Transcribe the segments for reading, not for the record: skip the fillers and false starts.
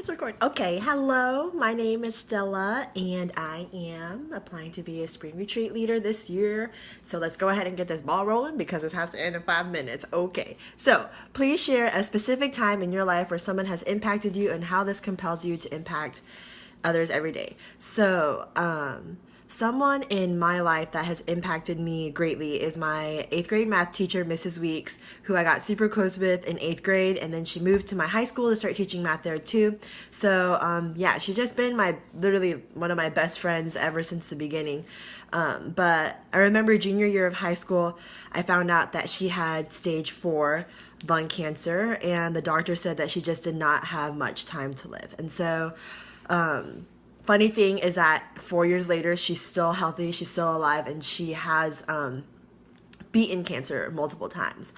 It's recording. Okay, hello. My name is Stella, and I am applying to be a spring retreat leader this year. So let's go ahead and get this ball rolling because it has to end in 5 minutes. Okay, so please share a specific time in your life where someone has impacted you and how this compels you to impact others every day. Someone in my life that has impacted me greatly is my eighth grade math teacher, Mrs. Weeks, who I got super close with in eighth grade, and then she moved to my high school to start teaching math there too. So she's just been literally one of my best friends ever since the beginning. But I remember junior year of high school, I found out that she had stage 4 lung cancer, and the doctor said that she just did not have much time to live. And so, funny thing is that 4 years later, she's still healthy, she's still alive, and she has beaten cancer multiple times.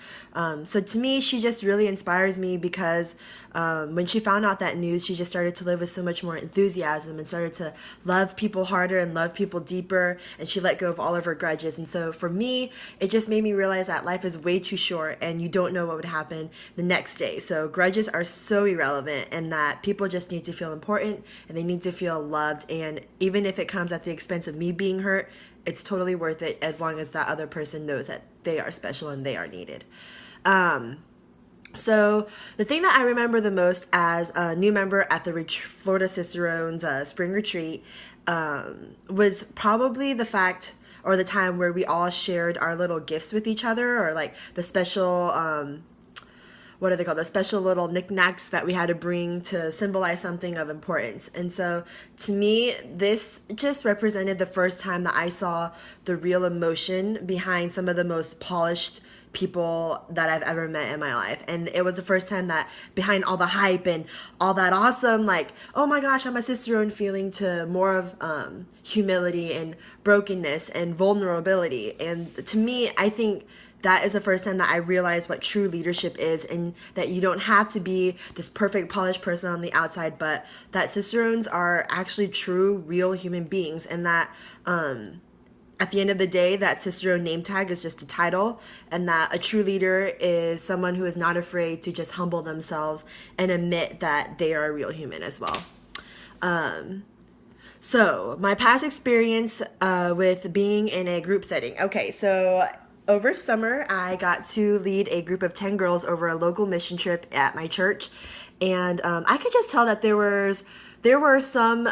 So to me, she just really inspires me because when she found out that news, she just started to live with so much more enthusiasm and started to love people harder and love people deeper, and she let go of all of her grudges. And so for me, it just made me realize that life is way too short and you don't know what would happen the next day. So grudges are so irrelevant, and that people just need to feel important and they need to feel loved. And even if it comes at the expense of me being hurt, it's totally worth it as long as that other person knows that they are special and they are needed. So the thing that I remember the most as a new member at the Florida Cicerones spring retreat was probably the fact or the time where we all shared our little gifts with each other, or like the special what are they called? The special little knickknacks that we had to bring to symbolize something of importance. And so to me, this just represented the first time that I saw the real emotion behind some of the most polished people that I've ever met in my life. And it was the first time that behind all the hype and all that awesome, like, oh my gosh, I'm a Cicerone feeling, to more of humility and brokenness and vulnerability. And to me, I think that is the first time that I realized what true leadership is, and that you don't have to be this perfect, polished person on the outside, but that Cicerones are actually true, real human beings, and that at the end of the day, that Cicerone name tag is just a title, and that a true leader is someone who is not afraid to just humble themselves and admit that they are a real human as well. So my past experience with being in a group setting. Okay, so over summer, I got to lead a group of 10 girls over a local mission trip at my church. And I could just tell that there were some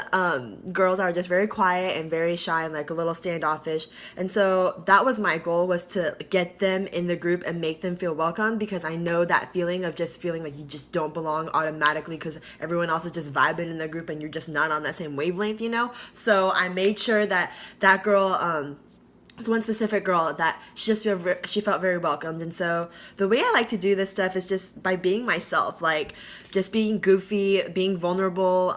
girls that are just very quiet and very shy and like a little standoffish. And so that was my goal, was to get them in the group and make them feel welcome, because I know that feeling of just feeling like you just don't belong automatically because everyone else is just vibing in the group and you're just not on that same wavelength, you know? So I made sure that that girl... There's one specific girl that she felt very welcomed. And so the way I like to do this stuff is just by being myself, like just being goofy, being vulnerable,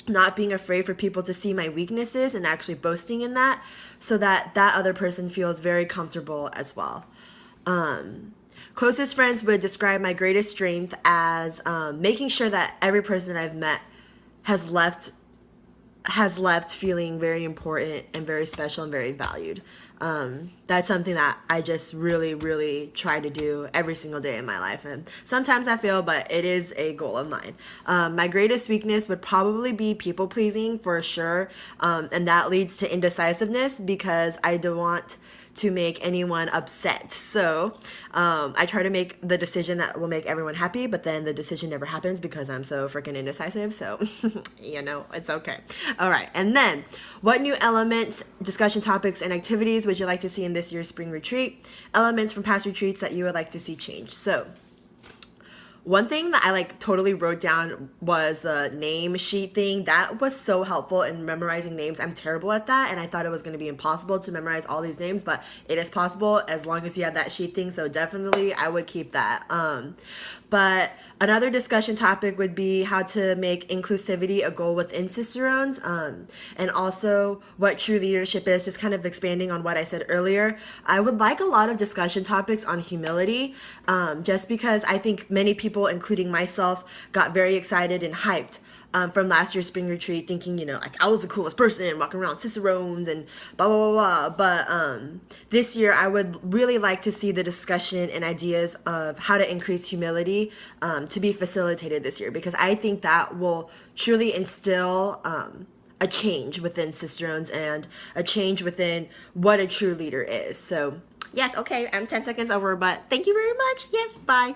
not being afraid for people to see my weaknesses and actually boasting in that, so that that other person feels very comfortable as well. Closest friends would describe my greatest strength as making sure that every person I've met has left feeling very important and very special and very valued. That's something that I just really, really try to do every single day in my life. And sometimes I fail, but it is a goal of mine. My greatest weakness would probably be people pleasing, for sure. And that leads to indecisiveness, because I don't want to make anyone upset. So I try to make the decision that will make everyone happy, but then the decision never happens because I'm so freaking indecisive. So, it's okay. All right. And then, what new elements, discussion topics, and activities would you like to see in this year's spring retreat? Elements from past retreats that you would like to see change. So, one thing that I totally wrote down was the name sheet thing. That was so helpful in memorizing names. I'm terrible at that, and I thought it was going to be impossible to memorize all these names, but it is possible as long as you have that sheet thing. So definitely I would keep that. But another discussion topic would be how to make inclusivity a goal within Cicerones, and also what true leadership is, just kind of expanding on what I said earlier. I would like a lot of discussion topics on humility, just because I think many people, including myself, got very excited and hyped from last year's spring retreat, thinking, like I was the coolest person walking around Cicerones and blah, blah, blah, blah. But this year, I would really like to see the discussion and ideas of how to increase humility to be facilitated this year, because I think that will truly instill a change within Cicerones and a change within what a true leader is. So, yes, okay, I'm 10 seconds over, but thank you very much. Yes, bye.